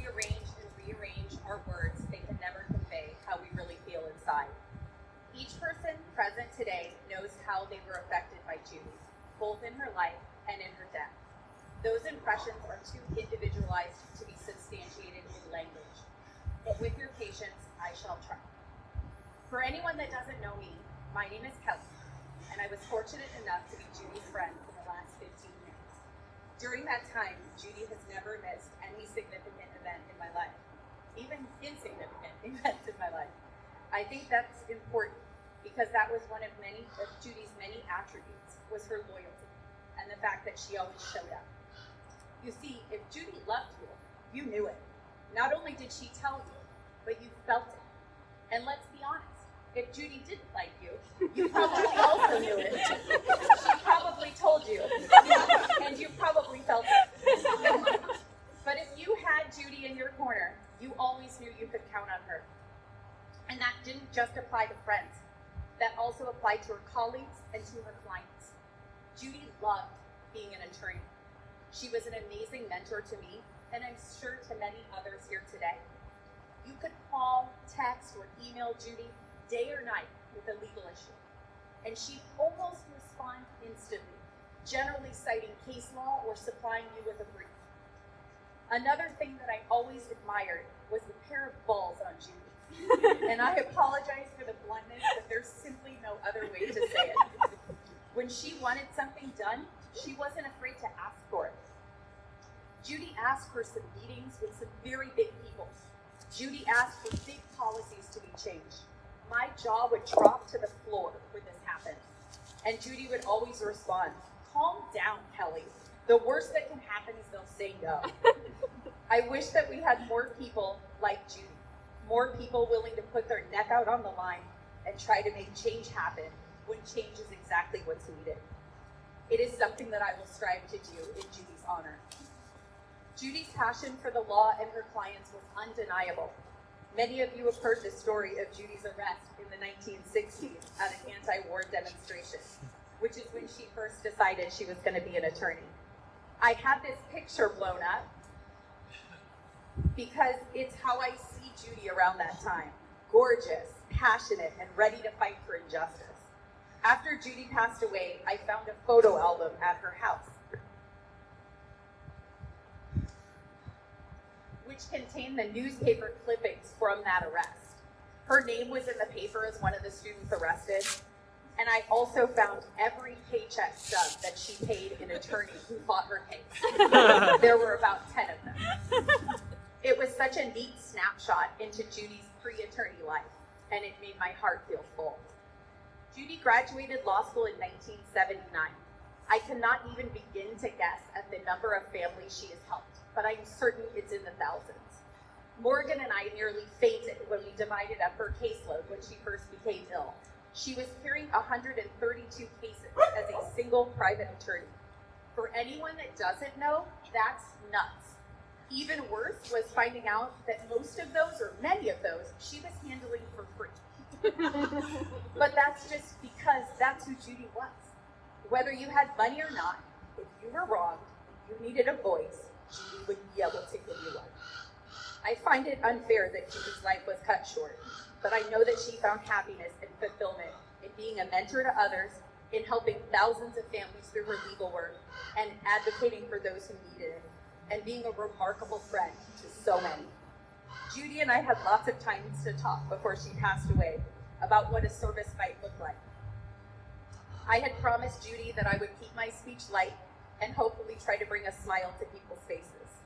we arrange and rearrange our words, they can never convey how we really feel inside. Each person present today knows how they were affected by Judi, both in her life and in her death. Those impressions are too individualized to be substantiated in language, but with your patience, I shall try. For anyone that doesn't know me, my name is Kelly, and I was fortunate enough to be Judi's friend for the last 15 years. During that time, Judi has never missed any significant event in my life, even insignificant events in my life. I think that's important because that was one of Judi's many attributes, was her loyalty and the fact that she always showed up. You see, if Judi loved you, you knew it. Not only did she tell you, but you felt it. And let's be honest, if Judi didn't like you, you probably also knew it. She probably told you, and you probably felt it. But if you had Judi in your corner, you always knew you could count on her. And that didn't just apply to friends. That also applied to her colleagues and to her clients. Judi loved being an attorney. She was an amazing mentor to me, and I'm sure to many others here today. You could call, text, or email Judi day or night with a legal issue, and she'd almost respond instantly, generally citing case law or supplying you with a brief. Another thing that I always admired was the pair of balls on Judi, and I apologize for the bluntness, but there's simply no other way to say it. When she wanted something done, she wasn't afraid to ask for it. Judi asked for some meetings with some very big people. Judi asked for big policies to be changed. My jaw would drop to the floor when this happened. And Judi would always respond, "Calm down, Kelly. The worst that can happen is they'll say no." I wish that we had more people like Judi, more people willing to put their neck out on the line and try to make change happen when change is exactly what's needed. It is something that I will strive to do in Judi's honor. Judi's passion for the law and her clients was undeniable. Many of you have heard the story of Judi's arrest in the 1960s at an anti-war demonstration, which is when she first decided she was going to be an attorney. I had this picture blown up because it's how I see Judi around that time. Gorgeous, passionate, and ready to fight for injustice. After Judi passed away, I found a photo album at her house, which contained the newspaper clippings from that arrest. Her name was in the paper as one of the students arrested, and I also found every paycheck stub that she paid an attorney who fought her case. There were about 10 of them. It was such a neat snapshot into Judi's pre-attorney life, and it made my heart feel full. Judi graduated law school in 1979. I cannot even begin to guess at the number of families she has helped, but I'm certain it's in the thousands. Morgan and I nearly fainted when we divided up her caseload when she first became ill. She was hearing 132 cases as a single private attorney. For anyone that doesn't know, that's nuts. Even worse was finding out that most of those, or many of those, she was handling for free. But that's just because that's who Judi was. Whether you had money or not, if you were wronged, you needed a voice, Judi would be able to give you one. I find it unfair that Judi's life was cut short, but I know that she found happiness and fulfillment in being a mentor to others, in helping thousands of families through her legal work, and advocating for those who needed it, and being a remarkable friend to so many. Judi and I had lots of times to talk before she passed away about what a service might look like. I had promised Judi that I would keep my speech light and hopefully try to bring a smile to people's faces,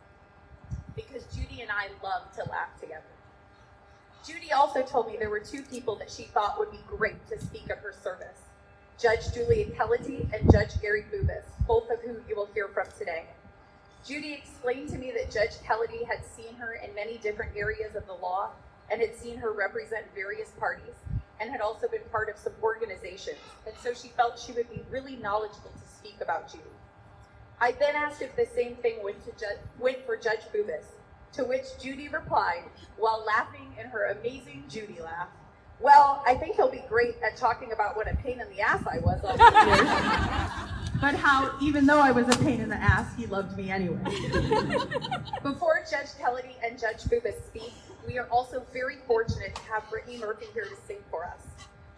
because Judi and I love to laugh together. Judi also told me there were two people that she thought would be great to speak at her service: Judge Judi Klein and Judge Gary Bubis, both of whom you will hear from today. Judi explained to me that Judge Kelly had seen her in many different areas of the law and had seen her represent various parties, and had also been part of some organizations, and so she felt she would be really knowledgeable to speak about Judi. I then asked if the same thing went for Judge Bubis, to which Judi replied, while laughing in her amazing Judi laugh, "Well, I think he'll be great at talking about what a pain in the ass I was all these years." but how, even though I was a pain in the ass, he loved me anyway. Before Judge Kelly and Judge Bubas speak, we are also very fortunate to have Brittany Murphy here to sing for us.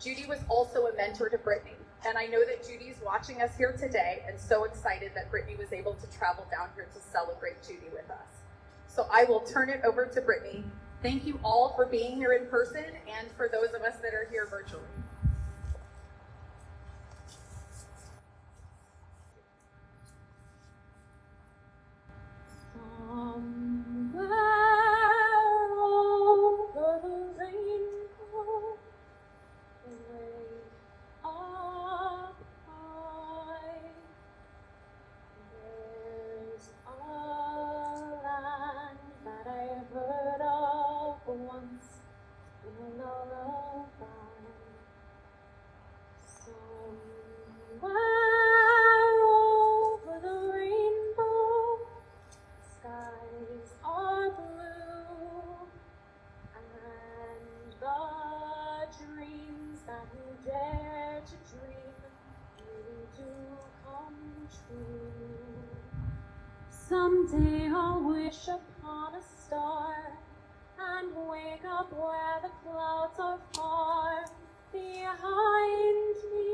Judi was also a mentor to Brittany, and I know that Judi's watching us here today and so excited that Brittany was able to travel down here to celebrate Judi with us. So I will turn it over to Brittany. Thank you all for being here in person and for those of us that are here virtually. Somewhere over the rainbow, way up high, there's a land that I heard of once in a lullaby. Somewhere over the rainbow, skies are blue, and the dreams that you dare to dream really do come true. Someday I'll wish upon a star and wake up where the clouds are far behind me,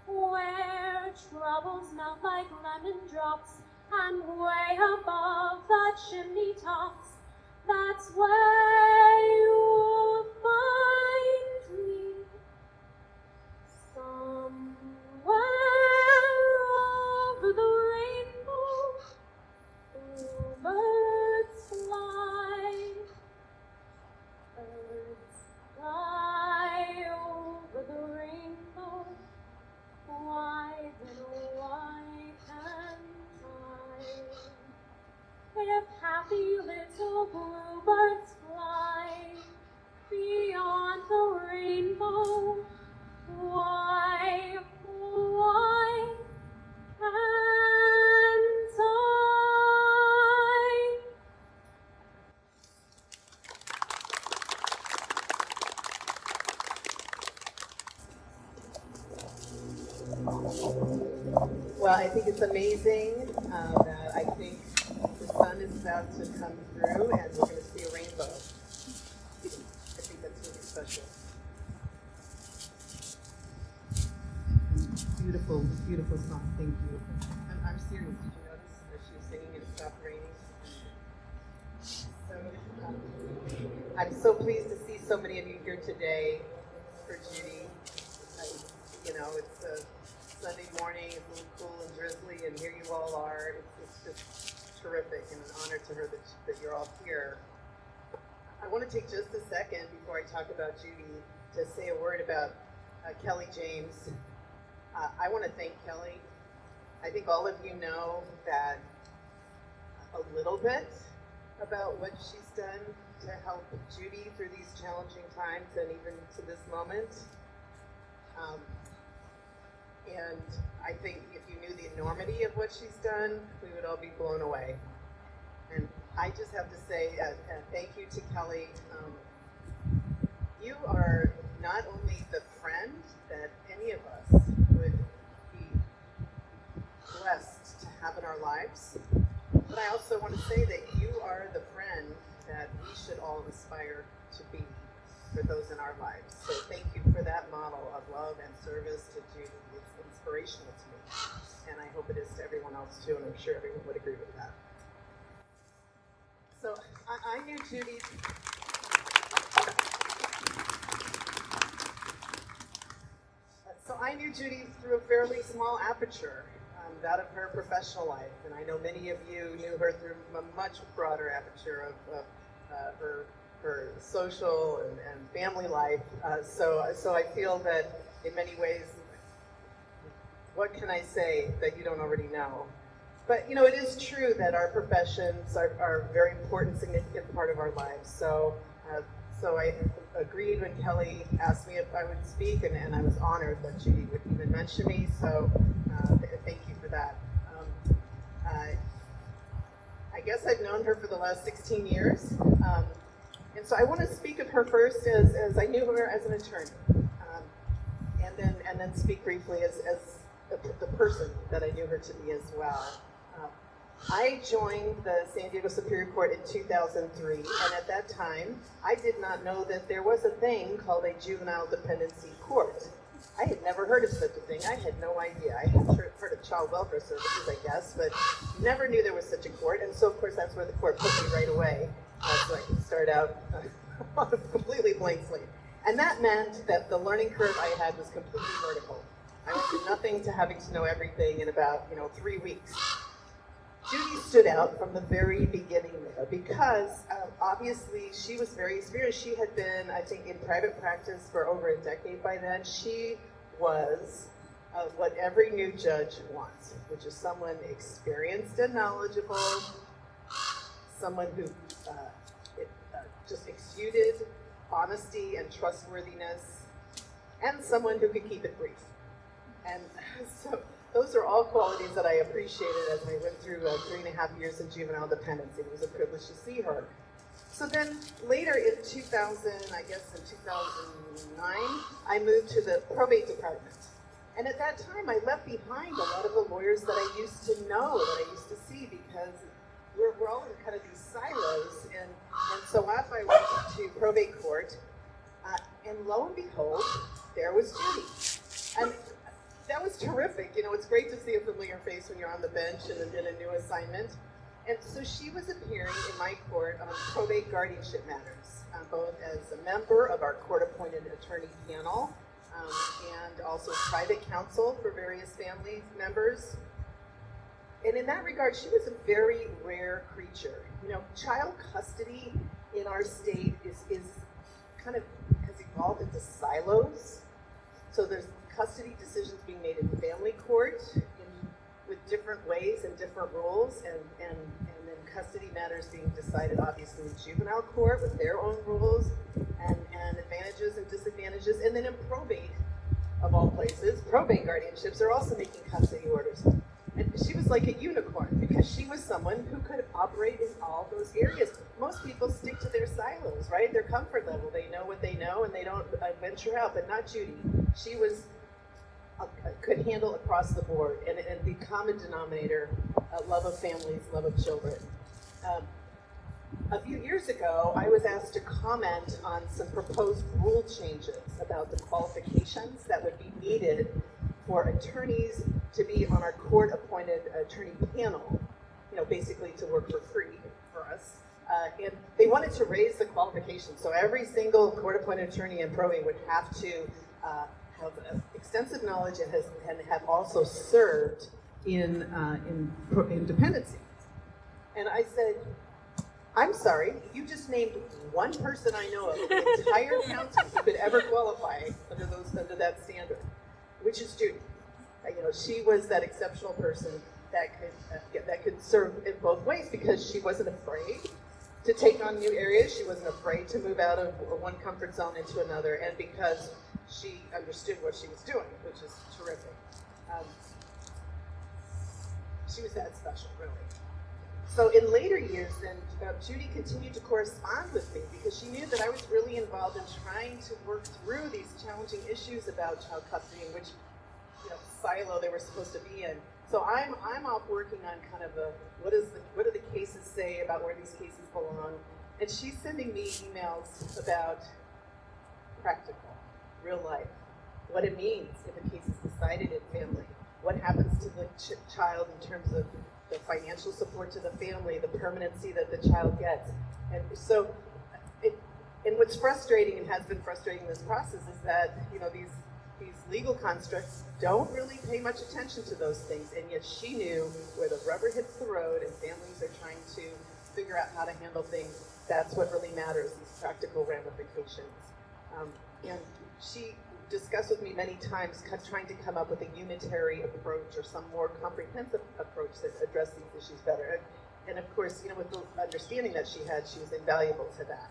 where troubles melt like lemon drops, and way above the chimney tops, that's where you'll find me. Somewhere over the rainbow, bluebirds fly, birds fly over the rainbow. Why then, why can't I? If happy little bluebirds fly beyond the rainbow, why can't I? Well, I think it's amazing that I think the sun is about to come through and we're going to see a rainbow. I think that's really special. Beautiful, beautiful song. Thank you. I'm serious. Did you notice that she was singing and it stopped raining? So, I'm so pleased to see so many of you here today for Judi. You know, it's a Sunday morning, it's a little cool and drizzly, and here you all are. It's just terrific and an honor to her that you're all here. I want to take just a second before I talk about Judi to say a word about Kelly James. I want to thank Kelly. I think all of you know that a little bit about what she's done to help Judi through these challenging times and even to this moment. And I think if you knew the enormity of what she's done, we would all be blown away. And I just have to say thank you to Kelly. You are not only the friend that any of us would be blessed to have in our lives, but I also want to say that you are the friend that we should all aspire to be for those in our lives. So thank you for that model of love and service to Judi. It's inspirational to me, and I hope it is to everyone else too, and I'm sure everyone would agree with that. So I knew Judi. I knew Judi through a fairly small aperture, that of her professional life, and I know many of you knew her through a much broader aperture of her social and family life. So I feel that in many ways, what can I say that you don't already know? But you know, it is true that our professions are a very important, significant part of our lives. So I agreed when Kelly asked me if I would speak, and I was honored that she would even mention me. So thank you for that. I guess I've known her for the last 16 years. And so I want to speak of her first as I knew her as an attorney, and then speak briefly as the person that I knew her to be as well. I joined the San Diego Superior Court in 2003, and at that time, I did not know that there was a thing called a juvenile dependency court. I had never heard of such a thing. I had no idea. I had heard of child welfare services, I guess, but never knew there was such a court. And so, of course, that's where the court put me right away, so I could start out on a completely blank slate. And that meant that the learning curve I had was completely vertical. I went from nothing to having to know everything in about 3 weeks. Judi stood out from the very beginning there because obviously she was very experienced. She had been, I think, in private practice for over a decade by then. She was what every new judge wants, which is someone experienced and knowledgeable, someone who just exuded honesty and trustworthiness, and someone who could keep it brief. And so those are all qualities that I appreciated as I went through 3.5 years in juvenile dependency. It was a privilege to see her. So then later in 2000, I guess in 2009, I moved to the probate department. And at that time, I left behind a lot of the lawyers that I used to know, that I used to see, because we're all in kind of these silos. And so off I went to probate court, and lo and behold, there was Judi. And that was terrific. It's great to see a familiar face when you're on the bench and in a new assignment. And so she was appearing in my court on probate guardianship matters, both as a member of our court-appointed attorney panel and also private counsel for various family members. And in that regard, she was a very rare creature. Child custody in our state is kind of has evolved into silos. So there's custody decisions being made in family court with different ways and different rules, and then custody matters being decided obviously in juvenile court with their own rules and advantages and disadvantages. And then in probate, of all places, probate guardianships are also making custody orders. And she was like a unicorn because she was someone who could operate in all those areas. Most people stick to their silos, right? Their comfort level. They know what they know and they don't venture out, but not Judi. She was could handle across the board, and the common denominator, love of families, love of children. A few years ago, I was asked to comment on some proposed rule changes about the qualifications that would be needed for attorneys to be on our court-appointed attorney panel, basically to work for free for us. And they wanted to raise the qualifications, so every single court-appointed attorney in probate would have to have extensive knowledge and have also served in dependency. And I said, I'm sorry, you just named one person I know of in the entire county who could ever qualify under that standard, which is Judi. She was that exceptional person that could serve in both ways because she wasn't afraid to take on new areas. She wasn't afraid to move out of one comfort zone into another, and because she understood what she was doing, which is terrific. She was that special, really. So in later years, then, Judi continued to correspond with me because she knew that I was really involved in trying to work through these challenging issues about child custody and which silo they were supposed to be in. So I'm off working on kind of what do the cases say about where these cases belong, and she's sending me emails about practical, real life, what it means if a case is decided in family, what happens to the child in terms of the financial support to the family, the permanency that the child gets. And so, and what's frustrating and has been frustrating in this process is that these legal constructs don't really pay much attention to those things, and yet she knew where the rubber hits the road and families are trying to figure out how to handle things. That's what really matters, these practical ramifications. And she discussed with me many times trying to come up with a unitary approach or some more comprehensive approach that addressed these issues better. And of course, with the understanding that she had, she was invaluable to that.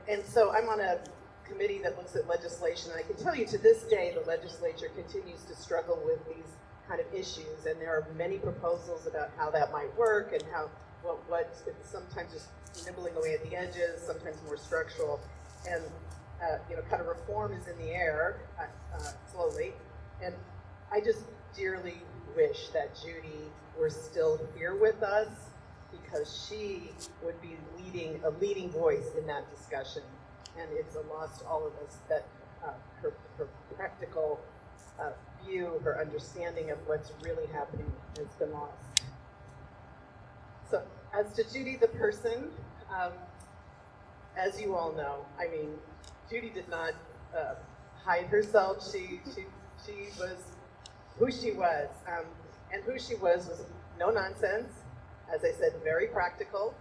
And so I'm on a committee that looks at legislation, and I can tell you to this day the legislature continues to struggle with these kind of issues, and there are many proposals about how that might work and how what sometimes just nibbling away at the edges, sometimes more structural, and kind of reform is in the air slowly. And dearly wish that Judi were still here with us because she would be a leading voice in that discussion. And it's a loss to all of us that her practical view, her understanding of what's really happening has been lost. So as to Judi the person, as you all know, I mean, Judi did not hide herself. She was who she was. And who she was no nonsense, as I said, very practical,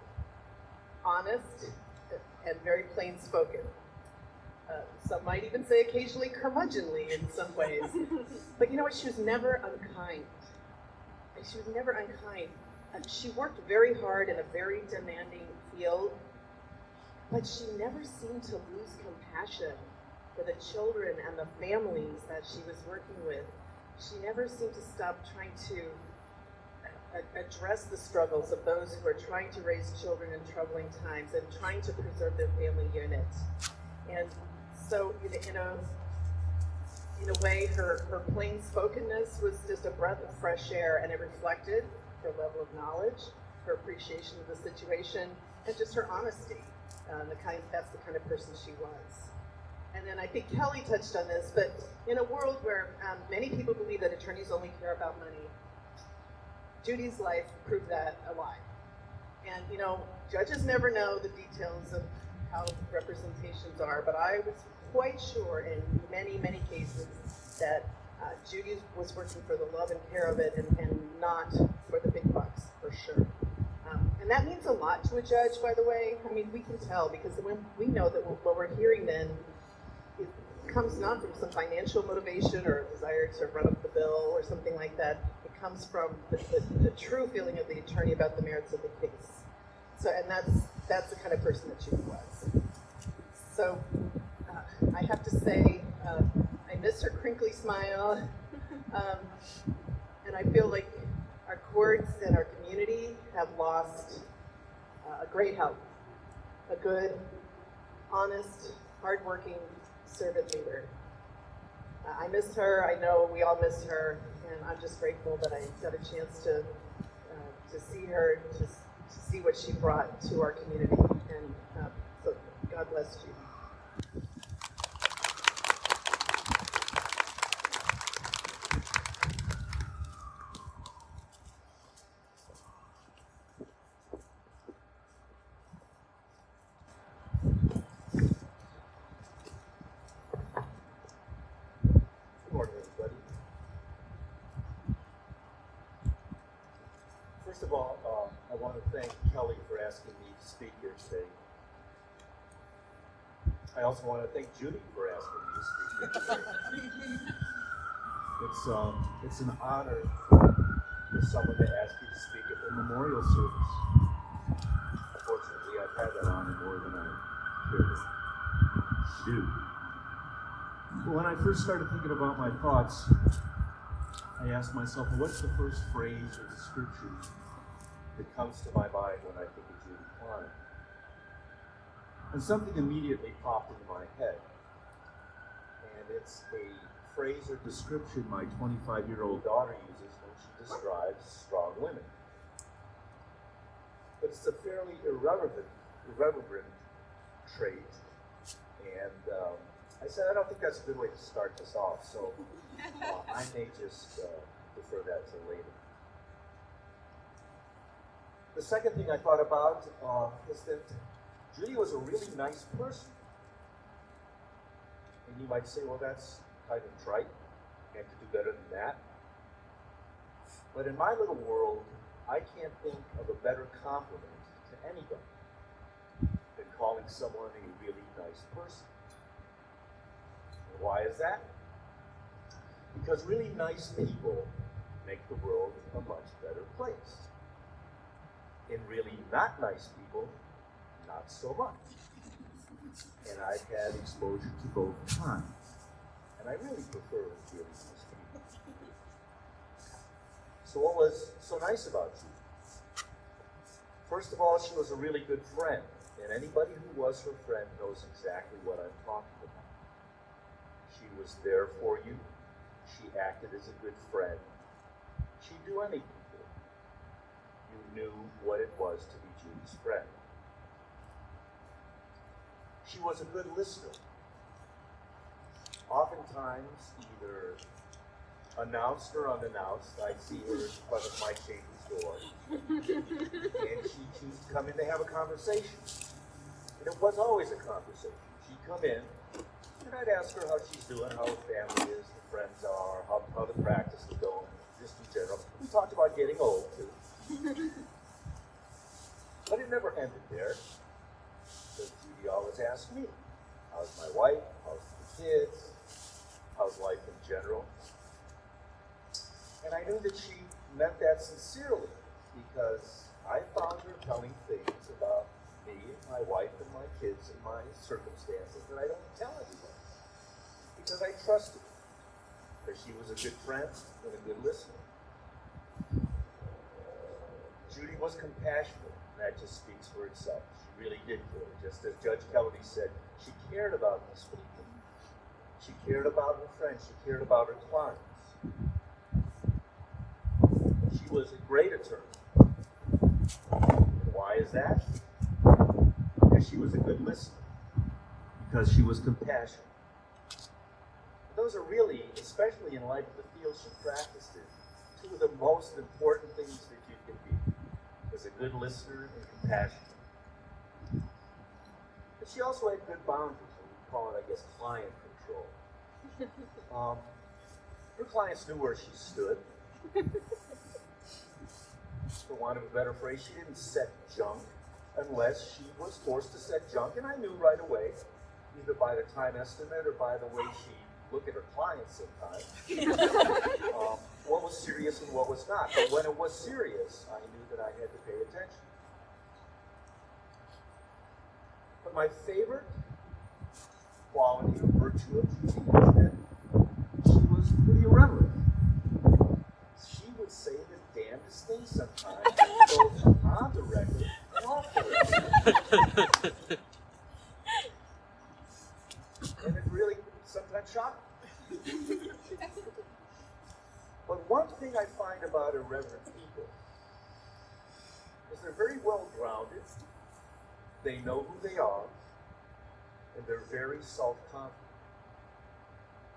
honest, and very plain spoken. Some might even say occasionally curmudgeonly in some ways. But you know what? She was never unkind. She was never unkind. She worked very hard in a very demanding field, but she never seemed to lose compassion for the children and the families that she was working with. She never seemed to stop trying to address the struggles of those who are trying to raise children in troubling times and trying to preserve their family unit. And so, in a way, her plain spokenness was just a breath of fresh air, and it reflected her level of knowledge, her appreciation of the situation, and just her honesty. That's the kind of person she was. And then I think Kelly touched on this, but in a world where many people believe that attorneys only care about money, Judi's life proved that a lie. And judges never know the details of how representations are, but I was quite sure in many, many cases that Judi was working for the love and care of it and not for the big bucks, for sure. And that means a lot to a judge, by the way. I mean, we can tell because when we know that what we're hearing then it comes not from some financial motivation or a desire to run up the bill or something like that. It comes from the true feeling of the attorney about the merits of the case. So, and that's the kind of person that Judi was. So, I have to say, I miss her crinkly smile, and I feel like our courts and our community have lost a great help, a good, honest, hardworking servant leader. I miss her. I know we all miss her, and I'm just grateful that I got a chance to see her, to see what she brought to our community. And so, God bless you. Good morning, everybody. First of all, I want to thank Kelly for asking me to speak here today. I also want to thank Judi for asking me to speak here today. It's an honor for someone to ask you to speak at the memorial service. Unfortunately, I've had that honor more than I care to do. When I first started thinking about my thoughts, I asked myself, what's the first phrase or description that comes to my mind when I think of Judi Klein? And something immediately popped into my head. And it's a phrase or description my 25-year-old daughter uses when she describes strong women. But it's a fairly irreverent trait. And I said, I don't think that's a good way to start this off, so I may just defer that to later. The second thing I thought about is that Judi was a really nice person. And you might say, well, that's kind of trite. You have to do better than that. But in my little world, I can't think of a better compliment to anybody than calling someone a really nice person. And why is that? Because really nice people make the world a much better place. And really not nice people, not so much. And I've had exposure to both kinds. And I really prefer really nice people. So what was so nice about you? First of all, she was a really good friend. And anybody who was her friend knows exactly what I'm talking about. She was there for you. She acted as a good friend. She'd do anything for you. You knew what it was to be Judy's friend. She was a good listener. Oftentimes, either announced or unannounced, I'd see her in front of Mike Chapin's door, and she'd choose to come in to have a conversation. And it was always a conversation. She'd come in, and I'd ask her how she's doing, how her family is, the friends are, how the practice is going, just in general. We talked about getting old, too. But it never ended there. Because Judi always asked me, how's my wife, how's the kids, how's life in general? And I knew that she meant that sincerely, because I found her telling things about me and my wife and my kids and my circumstances that I don't tell anyone. Because I trusted her. Because she was a good friend and a good listener. Judi was compassionate, and that just speaks for itself. She really did care. Just as Judge Kennedy said, she cared about these people. She cared about her friends. She cared about her clients. She was a great attorney. And why is that? Because she was a good listener. Because she was compassionate. Those are really, especially in light of the field she practiced in, two of the most important things that you can be, as a good listener and compassionate. But she also had good boundaries, and we call it, I guess, client control. Her clients knew where she stood. For want of a better phrase, she didn't set junk unless she was forced to set junk, and I knew right away, either by the time estimate or by the way she looked at her clients sometimes, what was serious and what was not. But when it was serious, I knew that I had to pay attention. But my favorite quality or virtue of Judi was that she was pretty irreverent. She would say the damnedest things sometimes, both on the record and off the record. And it really sometimes shocked me. But one thing I find about irreverent people is they're very well grounded, they know who they are, and they're very self-confident.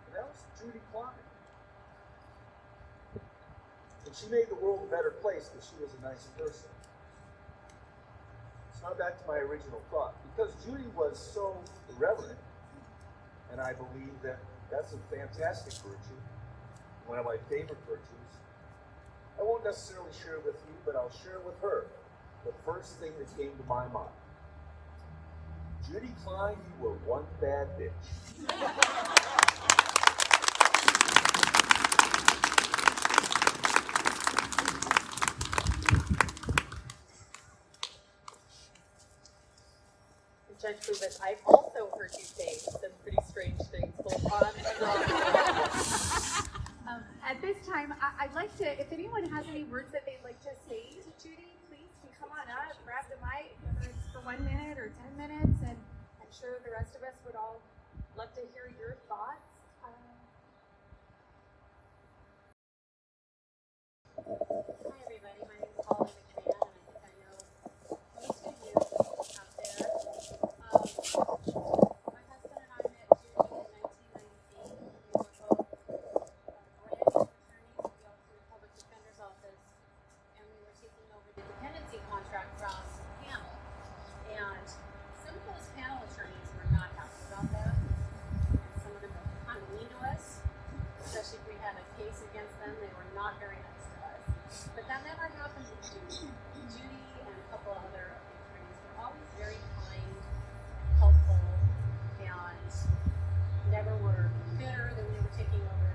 And that was Judi Klein. And she made the world a better place because she was a nice person. So now back to my original thought. Because Judi was so irreverent, and I believe that that's a fantastic virtue, one of my favorite virtues, I won't necessarily share it with you, but I'll share with her the first thing that came to my mind. Judi Klein, you were one bad bitch. Judge Bubis, I've also heard you say some pretty strange things, both on and off. At this time, I'd like to, if anyone has any words that they'd like to say to Judi, please can come on up, grab the mic, whether it's for 1 minute or 10 minutes, and I'm sure the rest of us would all love to hear your thoughts. Hi everybody, my name is Holly McMahon, and I think I know most of you out there. My husband and I met Judi in 1998. We were both brand new attorneys at the Ultimate Public Defender's Office, and we were taking over the dependency contract from panel. And some of those panel attorneys were not happy about that, and some of them were kind of mean to us, especially if we had a case against them. They were not very nice to us. But that never happened with Judi. Judi and a couple other attorneys were always very kind, helpful, and never were bitter that we were taking over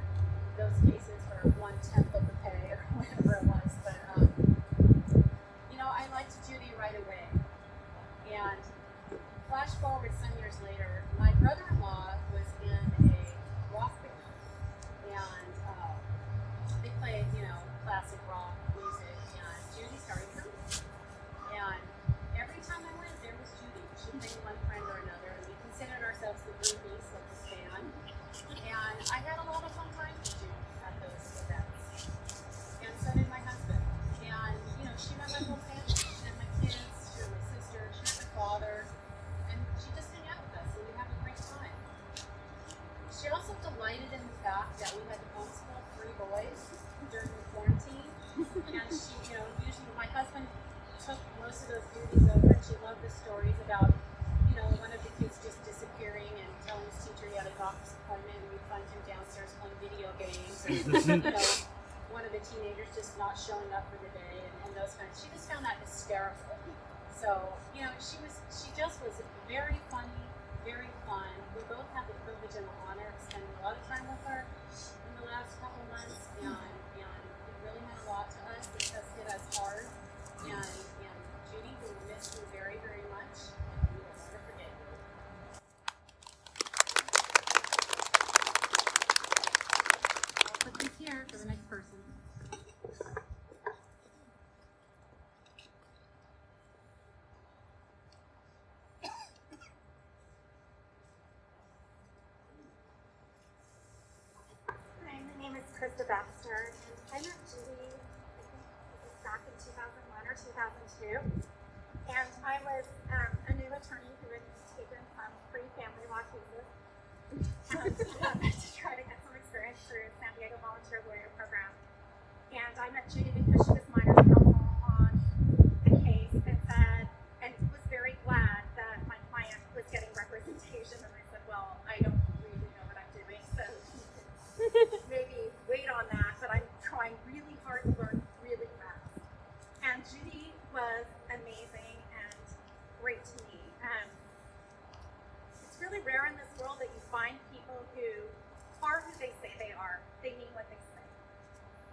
those cases for 1/10 of the pay or whatever it was. But I liked Judi right away. And flash forward some years later, my brother-in-law was in a rock band, and they played, classic rock music, and Judi started grooving. And every time I went, there was Judi. She played one friend or another, and we considered ourselves the groupies of this band. And I had a lot of fun times with Judi at those events. And so did fact that we had to homeschool 3 boys during the quarantine. And she, usually my husband took most of those duties over, and she loved the stories about, one of the kids just disappearing and telling his teacher he had a doctor's appointment, and we find him downstairs playing video games. And, one of the teenagers just not showing up for the day, and those kinds. She just found that hysterical. So, she just was very funny, very fun. We both had the privilege and the honor of spending a lot of time with her in the last couple months, and it really meant a lot to us. It just hit us hard. And Judi, we miss you very, very much, and we will never forget you. I'll put this here for the next person. Hi, my name is Krista Baxter, and I met Judi, I think it was back in 2001 or 2002. And I was a new attorney who had taken some free family law cases to try to get some experience through San Diego Volunteer Lawyer Program. And I met Judi because she was minor counsel on the case and was very glad that my client was getting representation. And I said, well, I don't really know what I'm doing, so maybe wait on that, but I'm trying really hard to learn really fast. And Judi was amazing and great to me. It's really rare in this world that you find people who are who they say they are. They mean what they say.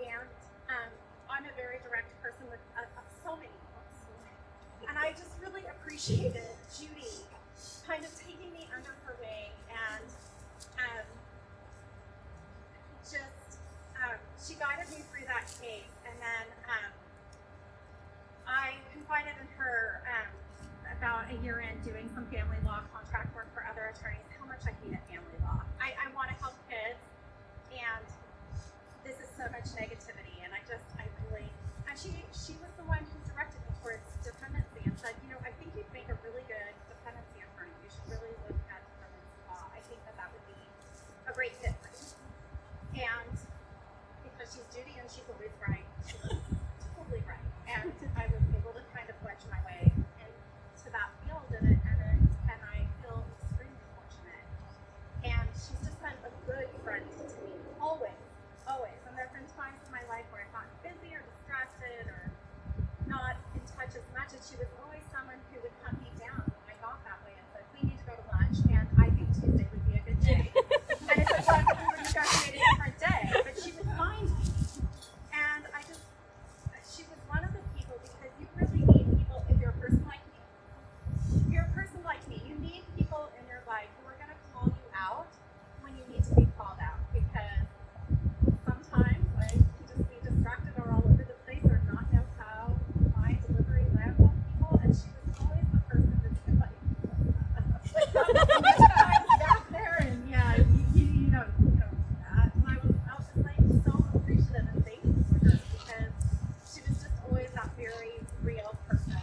And I'm a very direct person with so many books. And I just really appreciated Judi kind of taking me under her wing and she guided me through that case, and then I confided in her about a year in doing some family law contract work for other attorneys how much I hated family law. I want to help kids, and this is so much negativity, and I really, and she was the one who directed me towards dependency and said, I think you'd make a really good dependency attorney. You should really look at dependency law. I think that would be a great fit for you. And because she's Judi and she's always right, she was totally right. And I was able to kind of wedge my way into that field, and I feel extremely fortunate. And she's just been a good friend to me, always. And there have been times in my life where I've gotten busy or distracted or not in touch as much, and she was always someone who would hunt me down when I got that way and said, we need to go to lunch, and I think Tuesday would be a good day. And if it was, we would negotiate a different day, but she would find me. And she was one of the people, because you really need people, if you're a person like me. If you're a person like me, you need people in your life who are going to call you out when you need to be called out, because sometimes I can just be distracted or all over the place or not know how my delivery lands on people, and she was always the person that's been like, I was back there, and yeah, you know that. And I was just like so appreciative and thankful for her, because she was just always that very real person.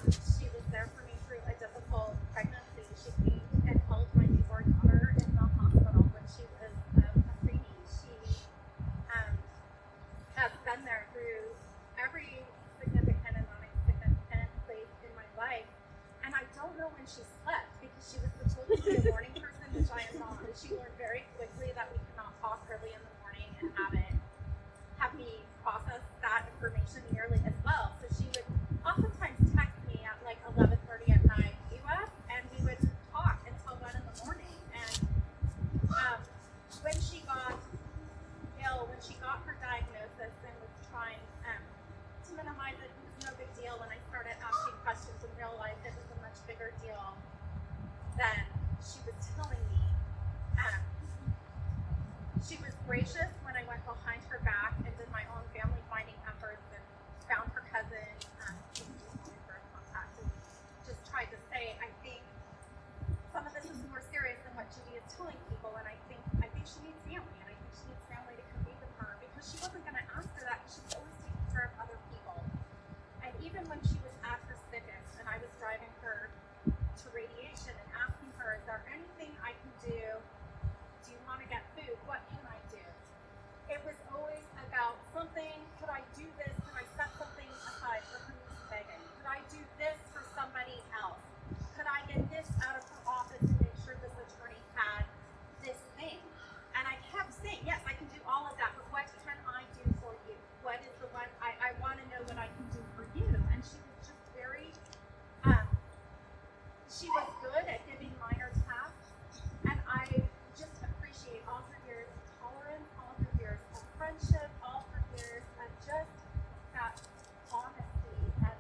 She was there for me through a difficult pregnancy. She came and held my newborn daughter in the hospital when she was a preemie. She has been there through every significant and non-significant place in my life. And I don't know when she slept, because she was supposed to be a morning person, which I am not. And she learned very quickly that we cannot talk early in the morning and have me process that information yearly as well. So she would oftentimes text me at like 11:30 at night, "You up?" And we would talk until 1 in the morning. And when she got ill, when she got her diagnosis and was trying to minimize it, it was no big deal. When I started asking questions and realized it was a much bigger deal than she was telling me. She was gracious when I went behind her back and did my own family finding efforts and found her cousin, who was my first contact, and just tried to say, I think some of this is more serious than what Judi is telling people, and I think she needs family, and I think she needs family to come be with her, because she wasn't going to ask for that, because she was always taking care of other people. And even when she was at her sickest, and I was driving her to radiation and asking her, is there anything I can do? Do you want to get food? What can She was good at giving minor tasks, and I just appreciate all her years of tolerance, all her years of friendship, all her years of just that honesty and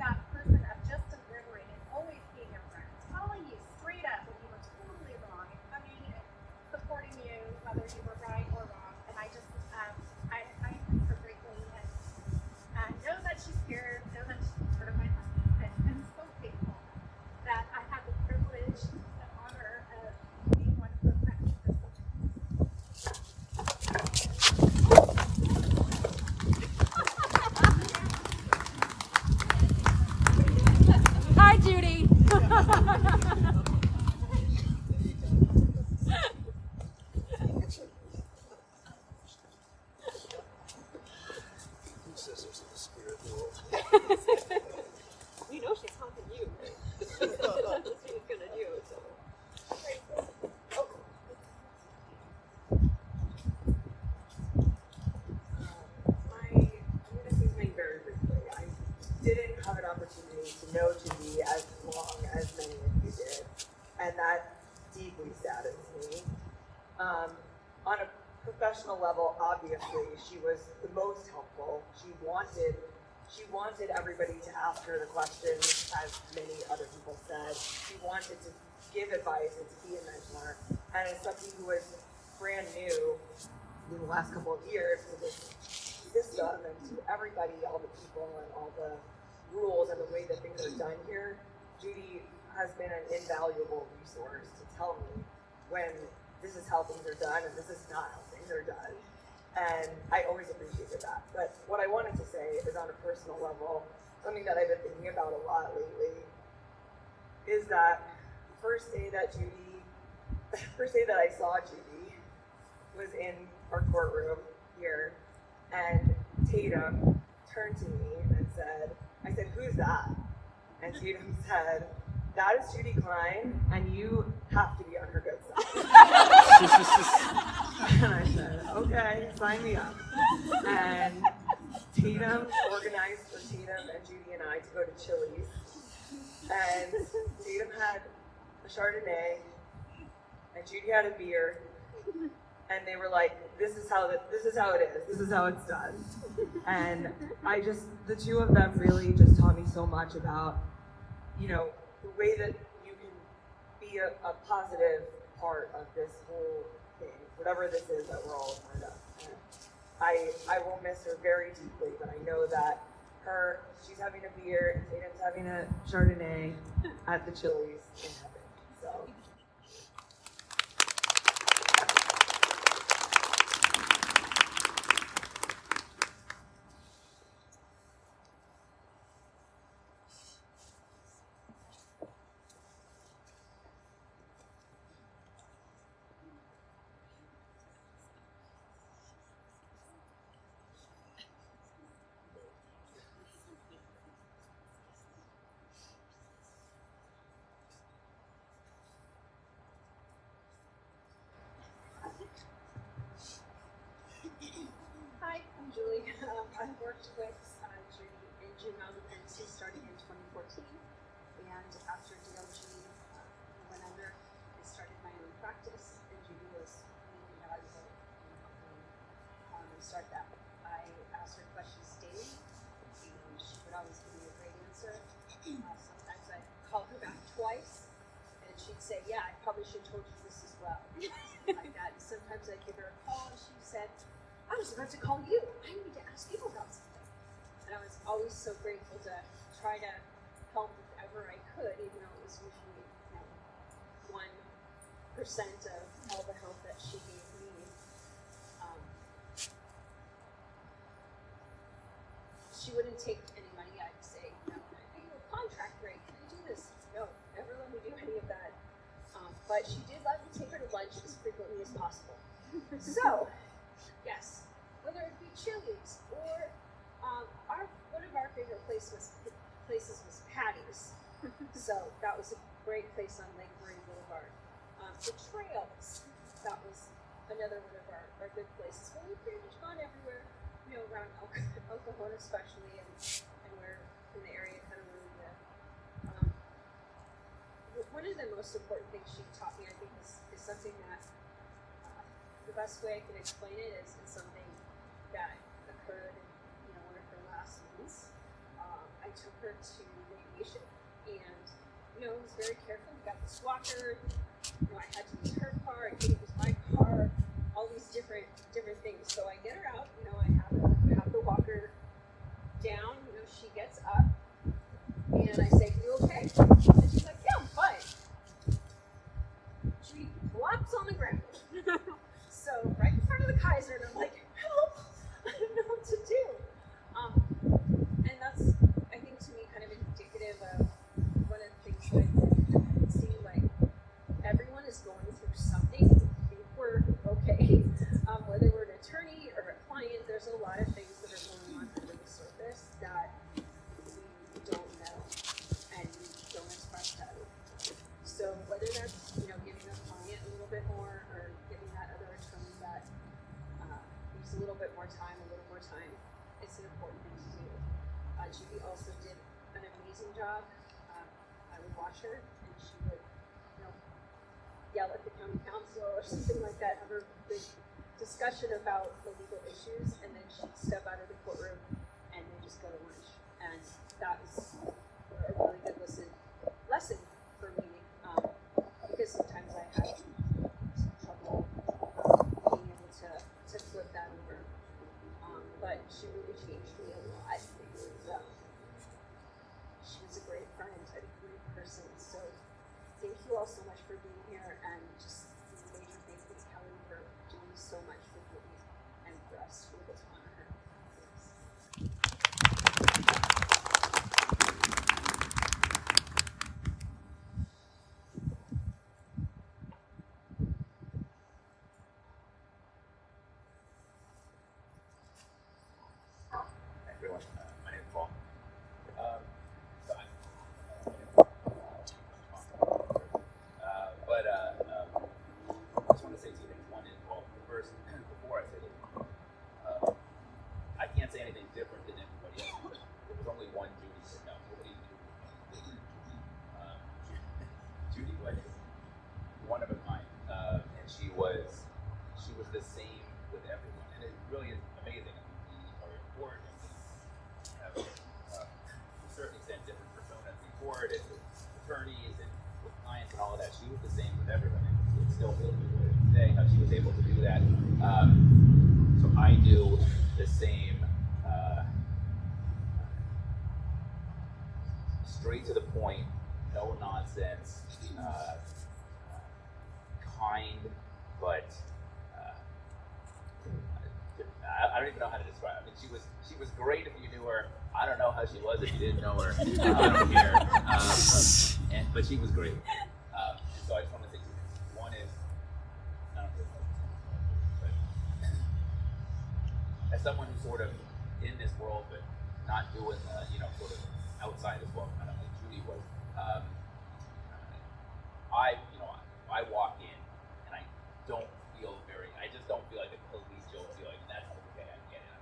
that person of just delivering and always being your friend, telling you straight up when you were totally wrong and coming and supporting you whether you were right or wrong. And I just, I miss her greatly, and know that she's here, know that she's part of my life, and I'm so thankful that I had the privilege and honor of being one of her friends. Hi, Judy. Scissors in the spirit world. You know she's haunting you, right? That's what she's gonna do, so. I'm going to say something very briefly. I didn't have an opportunity to know Judi as long as many of you did, and that deeply saddens me. On a professional level, obviously, she was the most helpful. She wanted everybody to ask her the questions, as many other people said. She wanted to give advice and to be a mentor. And as somebody who was brand new in the last couple of years to this system and to everybody, all the people and all the rules and the way that things are done here, Judi has been an invaluable resource to tell me when this is how things are done and this is not how things are done. And I always appreciated that. But what I wanted to say is on a personal level, something that I've been thinking about a lot lately is that first day that I saw Judi was in our courtroom here, and Tatum turned to me and said, I said, "Who's that?" And Tatum said, "That is Judi Klein, and you have to be on her good side." And I said, "Okay, sign me up." And Tatum organized for Tatum and Judi and I to go to Chili's. And Tatum had a Chardonnay, and Judi had a beer. And they were like, this is how it is. This is how it's done. And the two of them really just taught me so much about, the way that you can be a positive part of this whole thing, whatever this is that we're all a part of. And I will miss her very deeply, but I know that she's having a beer and Tatum's having a Chardonnay at the Chili's in heaven. So. Hi, I'm Julie. I've worked with Judi in juvenile dependency starting in 2014, and after DLG went under, I started my own practice, and Judi was really valuable in helping me start that. I asked her questions daily, and she would always give me a great answer. Sometimes I'd call her back twice, and she'd say, "Yeah, I probably should have told you this as well." Something like that. And sometimes I'd give her a call, and she said, "I was about to call you. I need to ask you about something." And I was always so grateful to try to help whenever I could, even though it was usually 1% of all the help that she gave me. She wouldn't take any money. I'd say, "No, I need a contract rate. Can I do this?" No, never let me do any of that. But she did let me take her to lunch as frequently as possible. So, yes, whether it be Chili's or one of our favorite places was Patty's. So that was a great place on Lake Marine Boulevard. The Trails, that was another one of our good places. But we've pretty much gone everywhere, around El Cajon especially, and we're in the area kind of where we live. one of the most important things she taught me, I think, is something that the best way I can explain it is something that occurred in one of her last months. I took her to radiation, and it was very careful. We got this walker. I had to use her car. I couldn't use my car. All these different things. So I get her out. I have the walker down. She gets up, and I say, "You okay?" And she's like, "Yeah, I'm fine." She flops on the ground. So right in front of the Kaiser, and I'm like, "Help! I don't know what to do." And that's, I think, to me, kind of indicative of one of the things that I see, like, everyone is going through something. I think we're okay. Whether we're an attorney or a client, there's a lot of things that are going on under the surface that we don't know and we don't express to other people. So whether that's, giving a client a little bit more or giving that other attorney that needs a little bit more time, it's an important thing to do. Judi also did an amazing job. I would watch her and she would, yell at the county council or something like that, have a big discussion about the legal issues, and then she'd step out of the courtroom and then just go to lunch. And that was a really good lesson for me, because sometimes I had some trouble being able to flip that over. But she really changed me a lot. She was a great friend, a great person. So thank you all so much for being here, and just major thanks to Kelly for doing so much for Judi and for us to be able to honor her. Hi everyone, my name is Paul. I just want to say two things. One is, well, first, before I say this, I can't say anything different than everybody else. There was only one Judi, so no, nobody knew. Judi was one of a kind, and she was the same with everyone, and it really is amazing. We are in court, and we have, to a certain extent, different personas in court, and with attorneys, and with clients, and all of that. She was the same with everyone, and it still feels good today how she was able to do that. So I do the same, straight to the point, no nonsense, kind, but I don't even know how to describe it. I mean, she was great if you knew her. I don't know how she was if you didn't know her. I don't care. But she was great. So I just want to say two things. One is, I don't really know, but as someone who's sort of in this world, but not doing the, sort of outside as well, kind of like Judi was, I walk in and I just don't feel like a collegial feeling, and that's okay. I get it.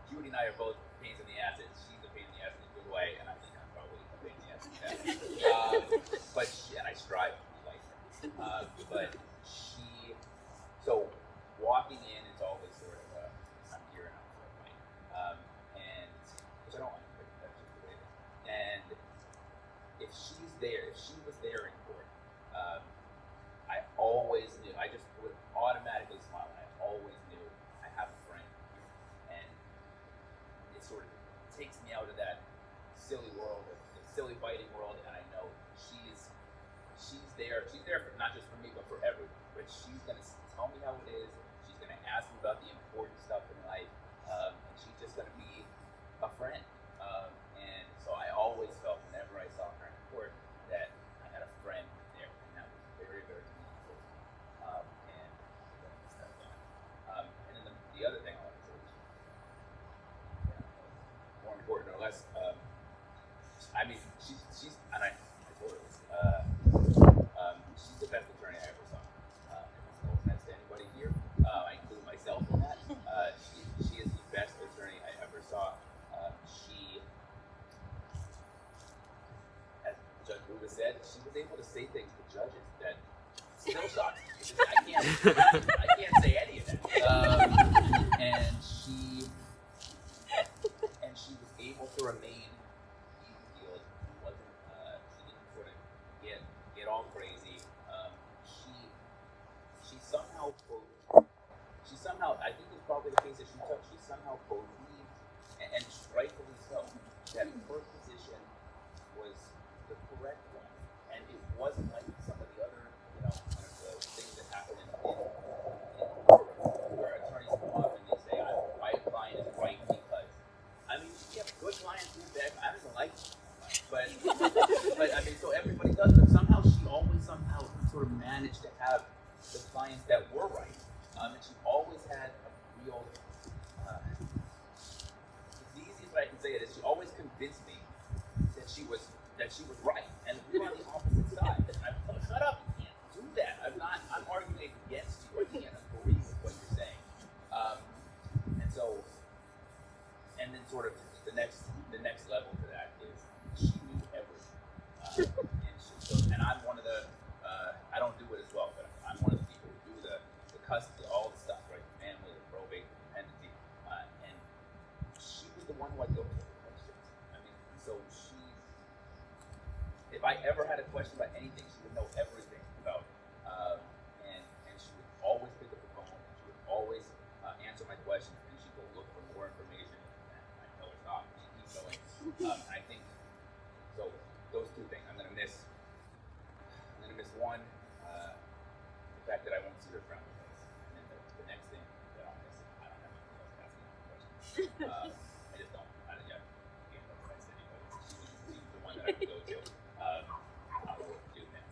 Judi and I are both pains in the ass. She's a pain in the ass in a good way, and I think I'm probably a pain in the ass in that. And I strive to be like her. So walking in, it's always sort of I'm here and I'm sort of like, and which I don't like, but that's just the way it is. And if she was there in court, I always knew. I just would automatically smile. I always knew I have a friend here, and it sort of takes me out of that silly world, the silly fighting world, and I know she's there. She's there for not just for me, but for everyone. But she's gonna tell me how it is. She's gonna ask me about the important stuff in life, and she's just gonna be a friend. And so I always felt whenever I saw her in court that I had a friend there, and that was very, very meaningful to me. And stuff and then the other thing I want to say, which more important or less, I mean, she's and I told her this. She's the best attorney I ever saw. It's no offense to anybody here. I include myself in that. but she was able to say things to judges that still shocks me. I can't say any of that. And she was able to remain even keeled. She didn't sort of get all crazy. She somehow, I think it was probably the case that she took, she somehow believed, and rightfully so, that her position was the correct one. And it wasn't like some of the other, kind of the things that happen in courtroom, where attorneys come up and they say, my client is right because. I mean, you have good clients and bad. I don't like but I mean, so everybody does, but somehow she always sort of managed to have the clients that were right. And she always had a real, the easiest way I can say it is she always convinced me that she was right. And we were on the opposite side. And I thought, shut up, you can't do that. I'm arguing against you. I can't agree with what you're saying. And then sort of the next level to that is she knew everything. And I'm one of the, I don't do it as well, but I'm one of the people who do the custody, all the stuff, right? The family, the probate, the dependency. And she was the one who I go to for questions. I mean, so if I ever had a question about anything, she would know everything about it. And she would always pick up the phone. She would always answer my questions, and she'd go look for more information. And I tell her stop. She keeps going. I think so. Those two things. I'm gonna miss one. The fact that I won't see her frowny face, and then the next thing that I'll miss, I don't have anything else to ask any questions. I just don't. I can't know what I said anybody. She's the one that I can go to. I'll do that.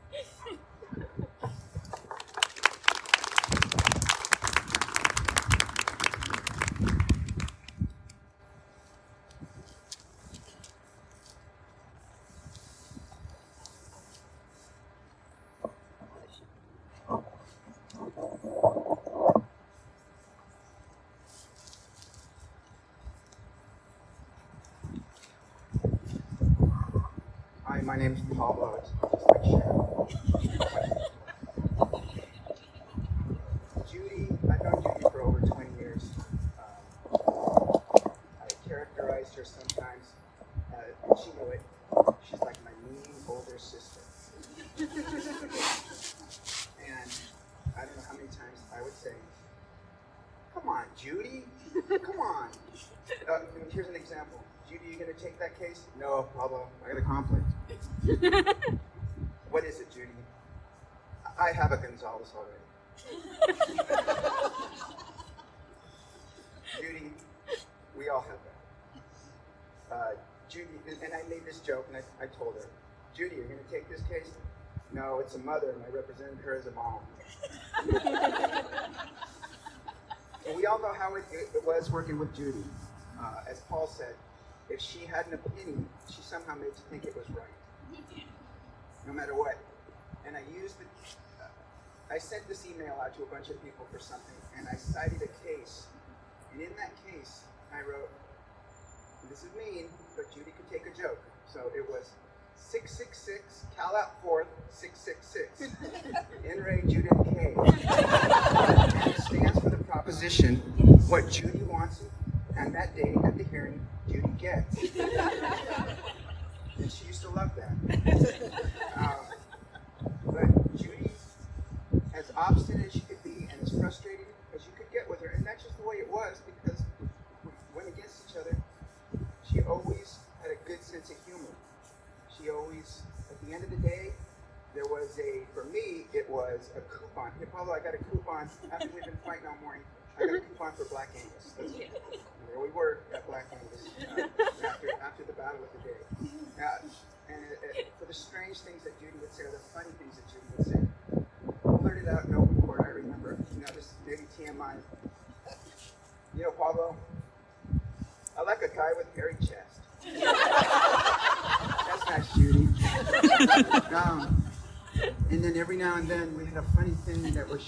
Hi, my name's Pablo. It's just like Sharon. Judi, I've known Judi for over 20 years. I characterized her sometimes, and she knew it. She's like my mean older sister. And I don't know how many times I would say, "Come on, Judi, come on." Here's an example. Judi, you gonna take that case? No, Pablo, I got a conflict. What is it, Judi? I have a Gonzalez already. Judi, we all have that. Judi, and I made this joke, and I told her, Judi, you're gonna take this case? No, it's a mother, and I represented her as a mom. And we all know how it was working with Judi. As Paul said, if she had an opinion, she somehow made you think it was right, no matter what. And I sent this email out to a bunch of people for something, and I cited a case. And in that case, I wrote, this is mean, but Judi could take a joke. So it was 666, Cal out 4th, 666. In re Judith K. And it stands for the proposition, what Judi wants, and that day at the hearing, Judi gets. And she used to love that. But Judi, as obstinate as she could be, and as frustrating as you could get with her, and that's just the way it was, because we went against each other, she always had a good sense of humor. She always, at the end of the day, there was for me, it was a coupon. Hey, Paulo, I got a coupon. After we've been fighting all morning, I got a coupon for Black Angus. There we were at Black Angus after the battle of the day. And for the strange things that Judi would say, or the funny things that Judi would say, blurted out in open court, I remember. This maybe TMI. Pablo, I like a guy with hairy chest. That's not Judi. And then every now and then we had a funny thing that where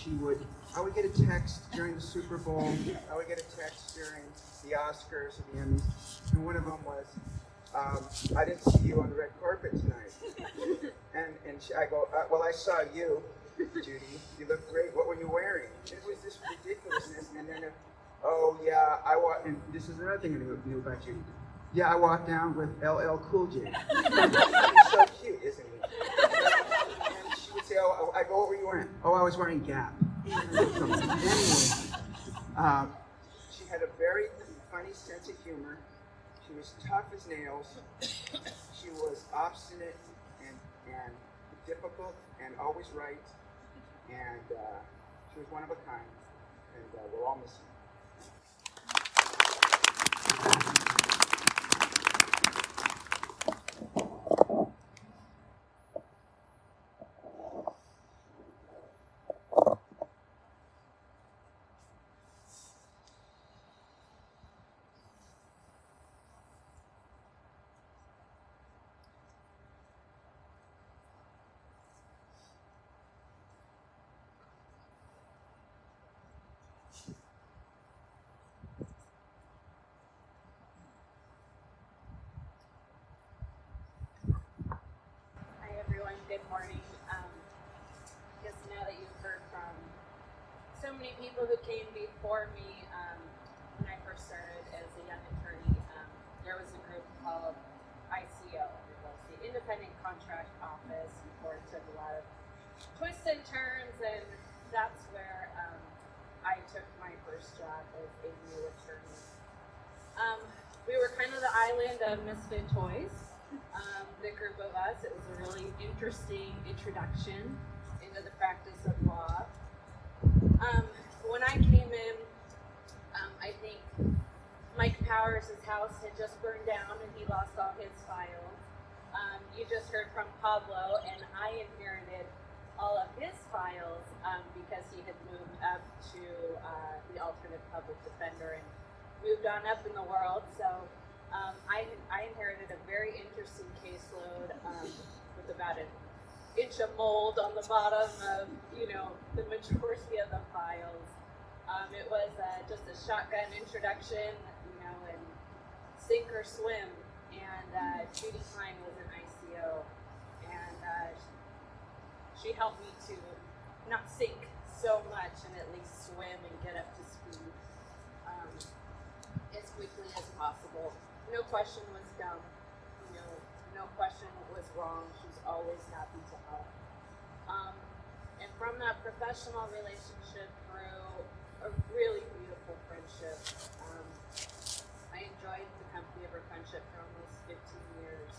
I would get a text during the Super Bowl, I would get a text during the Oscars or the Emmys, and one of them was, I didn't see you on the red carpet tonight. I go, well, I saw you, Judi. You look great. What were you wearing? It was this ridiculousness. And then, oh yeah, and this is another thing I knew about Judi. Yeah, I walked down with LL Cool J. He's so cute, isn't he? And she would say, oh, I go, what were you wearing? Oh, I was wearing Gap. Anyway, she had a very funny sense of humor. She was tough as nails. She was obstinate and difficult and always right. And she was one of a kind. And we'll all miss her. Hi everyone, good morning. Just now that you've heard from so many people who came before me, when I first started as a young attorney, there was a group called ICO, it was the Independent Contract Office, before it took a lot of twists and turns, and that's where I took my first job as a new attorney. We were kind of the island of misfit toys. The group of us, it was a really interesting introduction into the practice of law. When I came in, I think Mike Powers' house had just burned down and he lost all his files. You just heard from Pablo, and I inherited all of his files because he had moved up to the alternate public defender and moved on up in the world. So I inherited a very interesting caseload with about an inch of mold on the bottom of, the majority of the files. It was just a shotgun introduction, and sink or swim. And Judi Klein was an ICO, and she helped me to not sink so much and at least swim and get up to speed as quickly as possible. No question was dumb. No question was wrong. She was always happy to help. And from that professional relationship grew a really beautiful friendship. I enjoyed the company of her friendship for almost 15 years.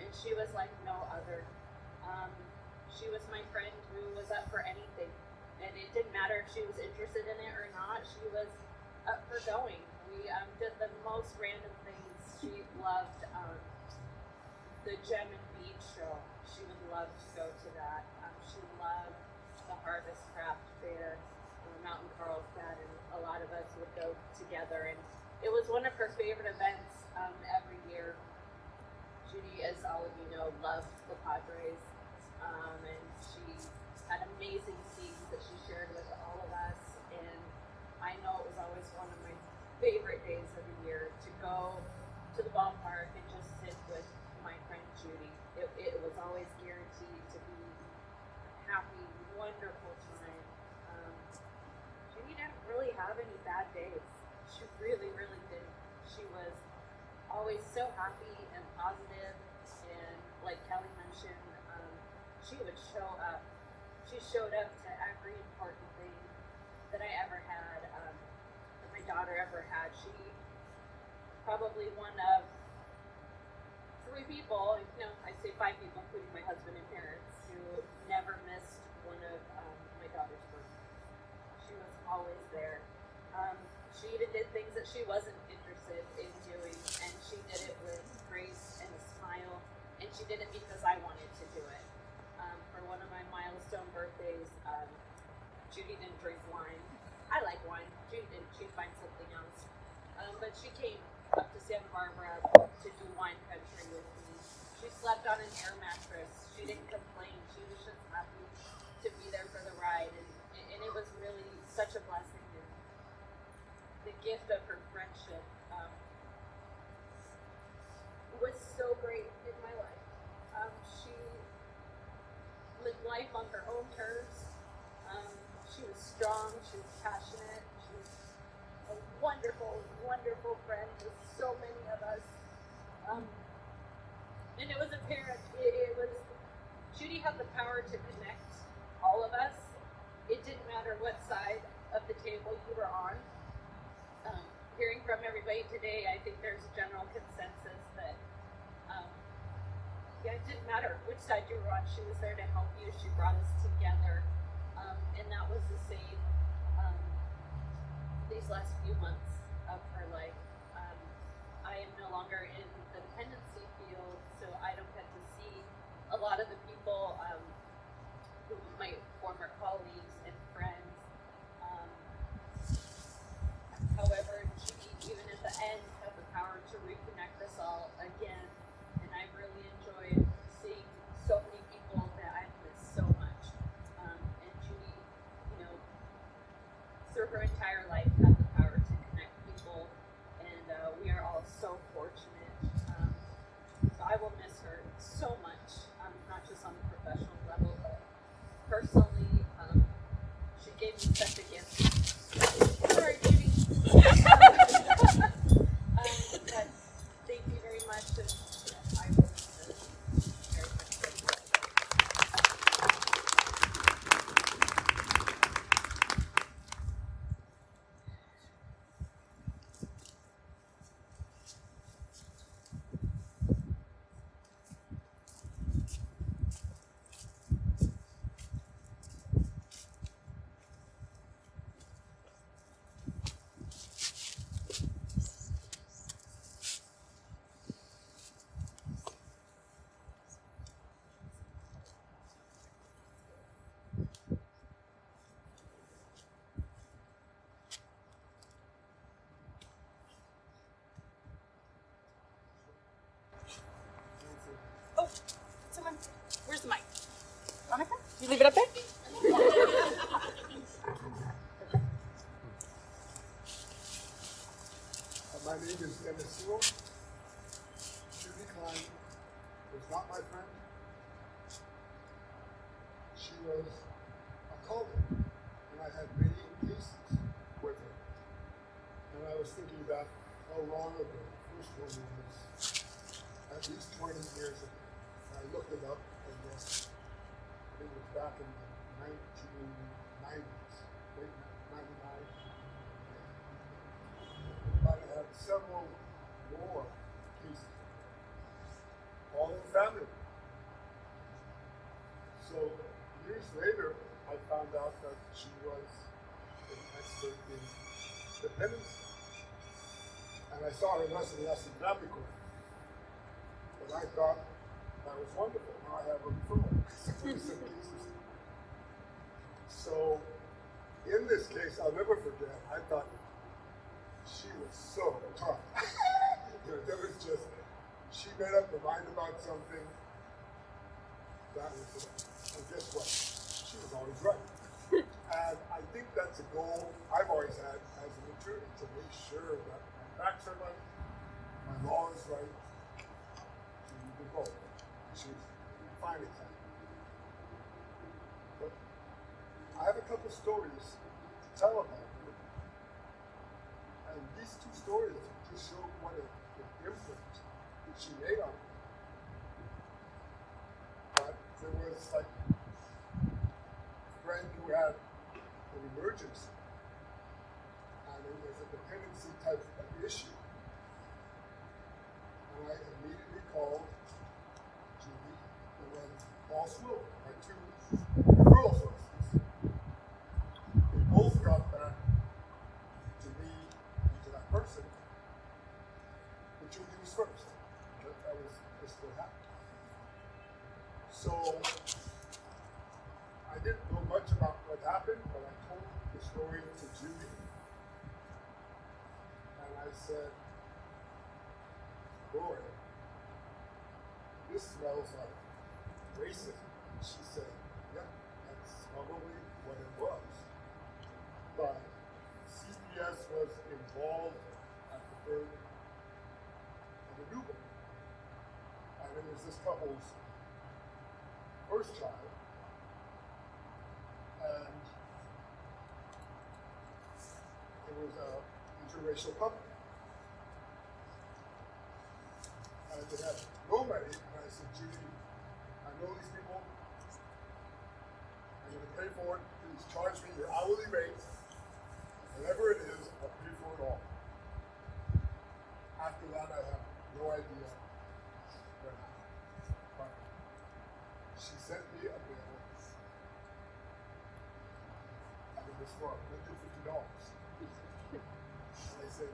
And she was like no other. She was my friend who was up for anything. And it didn't matter if she was interested in it or not. She was up for going. We did the most random things. She loved the Gem and Beach show. She would love to go to that. She loved the Harvest Craft Fair out in Carlsbad, and a lot of us would go together. And it was one of her favorite events every year. Judi, as all of you know, loved the Padres, and she had amazing scenes that she shared with all of us. And I know it was always one of my favorite days of the year to go to the ballpark and just sit with my friend Judi. It was always guaranteed to be a happy, wonderful time. Judi didn't really have any bad days. She really, really didn't. She was always so happy and positive, and like Kelly mentioned, she would show up. She showed up to every important thing that I ever had, that my daughter ever had. She probably one of 3 people, I say 5 people, including my husband and parents, who never missed one of my daughter's birthdays. She was always there. She even did things that she wasn't interested in doing, and she did it with grace and a smile, and she did it because I wanted to do it. For one of my milestone birthdays, Judi didn't drink wine. I like wine. Judi didn't. She'd find something else. But she came up to Santa Barbara to do wine country with me. She slept on an air mattress. She didn't complain. She was just happy to be there for the ride, and it was really such a blessing. And the gift of her friendship. life on her own terms. She was strong, she was passionate, she was a wonderful, wonderful friend to so many of us. And it was apparent, it was, Judi had the power to connect all of us. It didn't matter what side of the table you were on. Hearing from everybody today, I think there's a general consensus that it didn't matter which side you were on. She was there to help you. She brought us together, and that was the same these last few months of her life. I am no longer in the dependency field, so I don't get to see a lot of the people who my former colleagues and friends. However, Judi, even at the end, had the power to reconnect us all again, and I really enjoyed seeing so many people that I've missed so much. And Judi, through her entire life, had the power to connect people, and we are all so fortunate. So I will miss her so much, not just on the professional level, but personally. She gave me such a gift. Sorry, Judi. But thank you very much, and I will miss her very much. Oh, someone, where's the mic? Monica? You leave it up there? My name is Dennis Sewell. Judi Klein was not my friend. She was a colleague, and I had many cases with her. And I was thinking about how long ago the first one was, at least 20 years ago. I looked it up, and it was back in the 1990s, late 99. But I had several more cases, all in family. So years later, I found out that she was an expert in dependency. And I saw her less and less in family court. But I thought that was wonderful. Now I have a referral. So in this case, I'll never forget, I thought she was so tough. There was just, she made up her mind about something. That was it. And guess what? She was always right. And I think that's a goal I've always had as an attorney, to make sure that my facts are right, my law is right. She did both. She's a fine example. But I have a couple stories to tell about her. And these two stories just show what an imprint she made on me. But there was like a friend who had an emergency, and it was a dependency type of issue. And I immediately called Judi and then Paul Swill, my two referral sources. They both got back to me and to that person, but Judi was first. That was just what happened. So I didn't know much about what happened, but I told the story to Judi, and I said, "Boy, this smells like racism." She said, "Yep, that's probably what it was." But CPS was involved at the birth of the newborn, and it was this couple's first child, was an interracial couple. And they had no money, and I said, Judy, I know these people. I'm going to pay for it. Please charge me your hourly rate. Whatever it is, I'll pay for it all. After that, I have no idea what happened. But she sent me a bill, and it was for $150. And I said,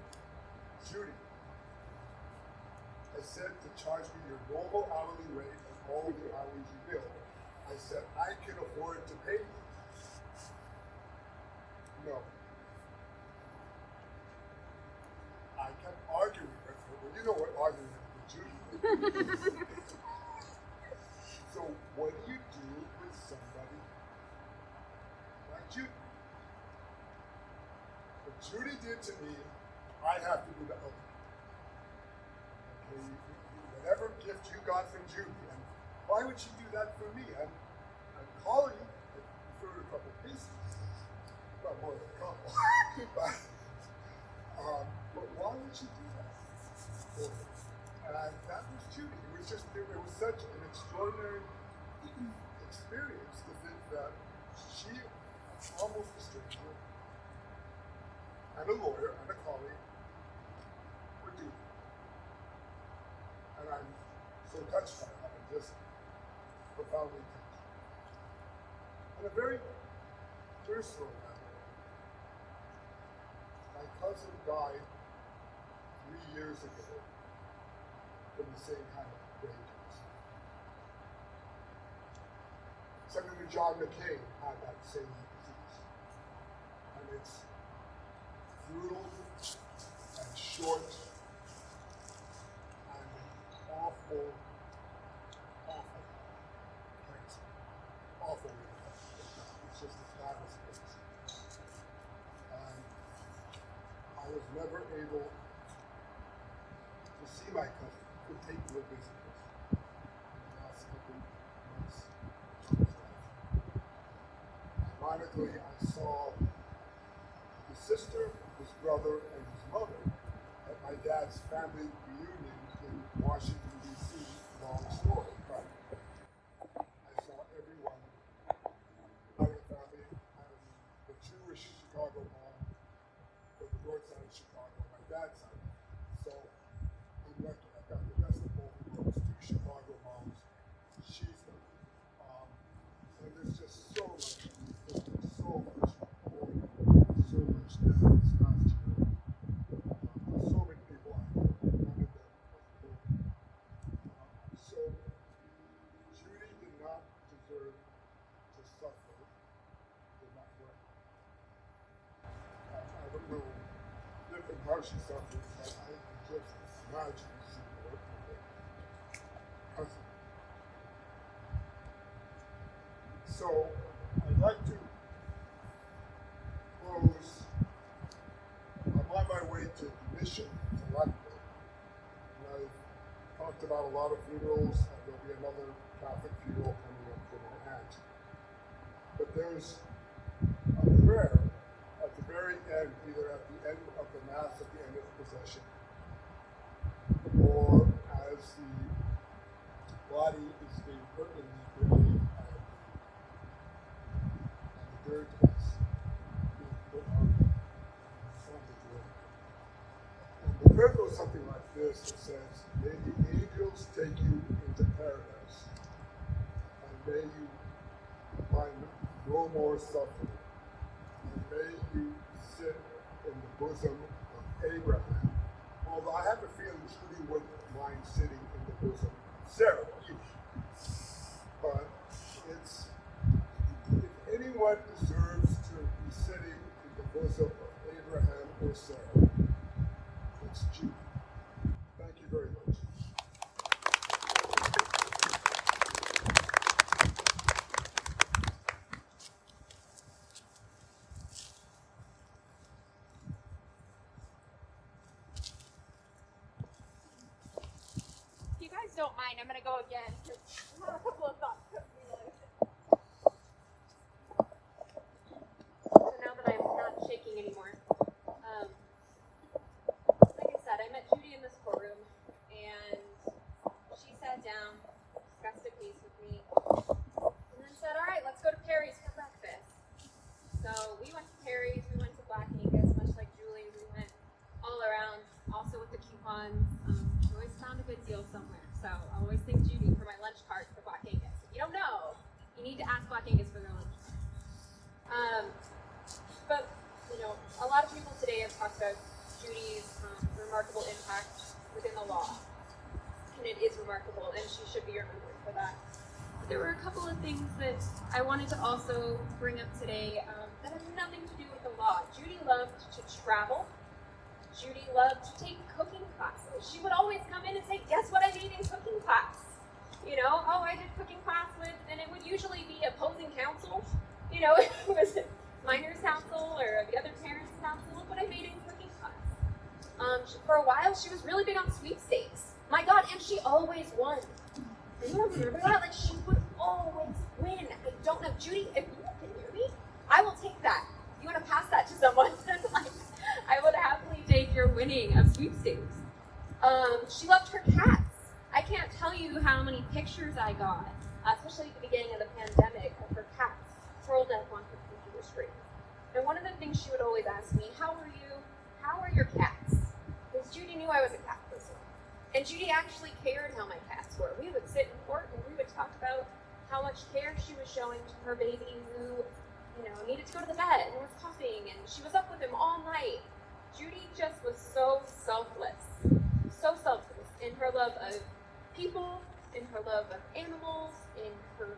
Judy, I said to charge me your normal hourly rate and all the hours you bill. I said, I can afford to pay you. No. I kept arguing with her. Well, you know what arguing with Judy is. So what do you do with somebody like Judy? What Judy did to me, I have to do to others. Okay, whatever gift you got from Judy, and why would she do that for me? I'm calling you, I threw her a couple pieces. Well, more than a couple. but why would she do that for me? And that was Judy. It was just, it was such an extraordinary experience to think that she, almost a stranger, and a lawyer, and a colleague, would do that. And I'm so touched by that, and just profoundly touched. On a very personal level, my cousin died 3 years ago from the same kind of brain cancer. Senator John McCain had that same disease. And it's brutal and short and awful cancer. Awful. It's just as bad as cancer. And I was never able to see my cousin. Could take no visitors in the last couple months of his life. Ironically, I saw his sister, his brother, and his mother at my dad's family reunion in Washington, D.C. Long story, but I saw everyone, my family, and the Jewish Chicago mall, from the north side of Chicago, my dad's side. So I'm lucky. I've got the best of both worlds, two Chicago moms. She's got and there's just so much more, so much now this past year. So many people I know, none of them was broken. So Judy did not deserve to suffer in that way. I don't know different how she suffered, but I can just imagine seeing her cousin. So I'd like to close. I'm on my way to the mission to London. And I've talked about a lot of funerals, and there'll be another Catholic funeral coming up for my aunt. But there's a prayer at the very end, either at the end of the Mass, at the end of the procession, or as the body is being put in the grave and the dirt is being put on the grave. And the prayer goes something like this. It says, may the angels take you into paradise, and may you find no more suffering, and may you sit in the bosom of Abraham. Although I have a feeling Judy wouldn't mind sitting in the bosom of Sarah. But it's, if anyone deserves to be sitting in the bosom of Abraham or Sarah, it's Judy. Thank you very much. If you guys don't mind, I'm going to go again because I have a couple of thoughts come to me. So now that I'm not shaking anymore, go to Perry's for breakfast. So we went to Perry's, we went to Black Angus, much like Julie. We went all around, also with the coupons. She always found a good deal somewhere. So I always thank Judi for my lunch card for Black Angus. If you don't know, you need to ask Black Angus for their lunch card. But, you know, a lot of people today have talked about Judi's remarkable impact within the law. And it is remarkable, and she should be remembered for that. There were a couple of things that I wanted to also bring up today that have nothing to do with the law. Judi loved to travel. Judi loved to take cooking classes. She would always come in and say, guess what I did in cooking class? You know, oh, I did cooking class with, and it would usually be opposing counsel. You know, it was minors counsel or the other parents counsel. Look what I made in cooking class. For a while, she was really big on sweepstakes. My God, and she always won. And you remember that? Like, she would always win. I don't know. Judi, if you can hear me, I will take that. You want to pass that to someone? Like, I would happily take your winning of sweepstakes. She loved her cats. I can't tell you how many pictures I got, especially at the beginning of the pandemic, of her cats curled up on her computer screen. And one of the things she would always ask me, how are you? How are your cats? Because Judi knew I was a cat person. And Judi actually cared how my cats were. We would sit in court and we would talk about how much care she was showing to her baby who, you know, needed to go to the vet and was coughing, and she was up with him all night. Judi just was so selfless in her love of people, in her love of animals, in her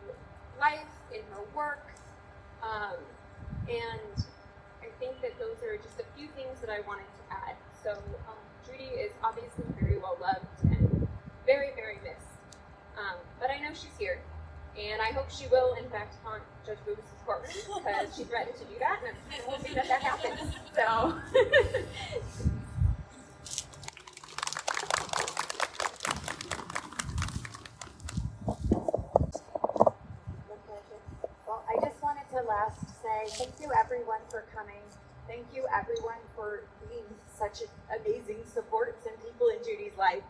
life, in her work. And I think that those are just a few things that I wanted to add. So Judi is obviously very well loved and very, very missed. But I know she's here, and I hope she will, in fact, haunt Judge Bubas' courtroom, because she threatened to do that, and I'm kind of hoping that that happens. So. Well, I just wanted to last say thank you everyone for coming. Thank you everyone for being such amazing supports and people in Judi's life.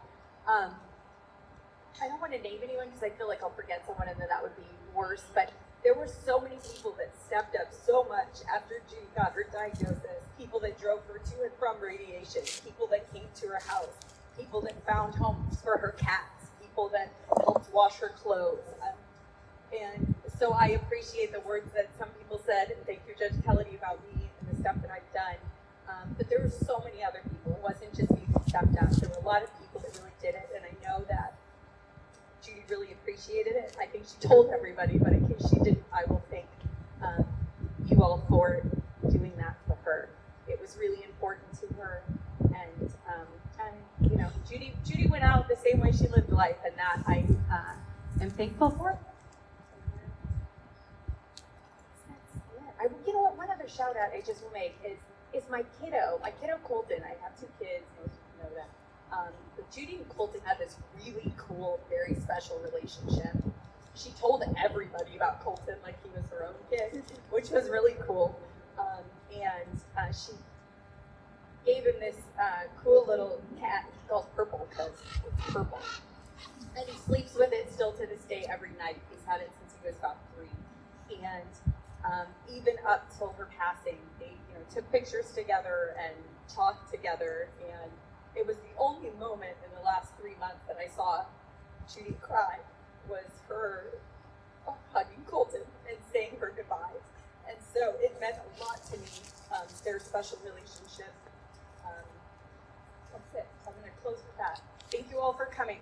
I don't want to name anyone because I feel like I'll forget someone and then that would be worse, but there were so many people that stepped up so much after Judi got her diagnosis. People that drove her to and from radiation, people that came to her house, people that found homes for her cats, people that helped wash her clothes. And so I appreciate the words that some people said, and thank you, Judge Kennedy, about me and the stuff that I've done. But there were so many other people. It wasn't just me who stepped up. There were a lot of people that really did it, and I know that Judi really appreciated it. I think she told everybody, but in case she didn't, I will thank you all for doing that for her. It was really important to her, and you know, Judi went out the same way she lived life, and that I am thankful for. You know what? One other shout out I just will make is my kiddo Colton. I have two kids, most people know that. But Judi and Colton had this really cool, very special relationship. She told everybody about Colton like he was her own kid, which was really cool. And she gave him this cool little cat called Purple, because it's purple. And he sleeps with it still to this day every night. He's had it since he was about 3. And even up till her passing, they took pictures together and talked together, and it was the only moment in the last 3 months that I saw Judi cry was her hugging Colton and saying her goodbyes. And so it meant a lot to me, their special relationship. That's it. I'm going to close with that. Thank you all for coming.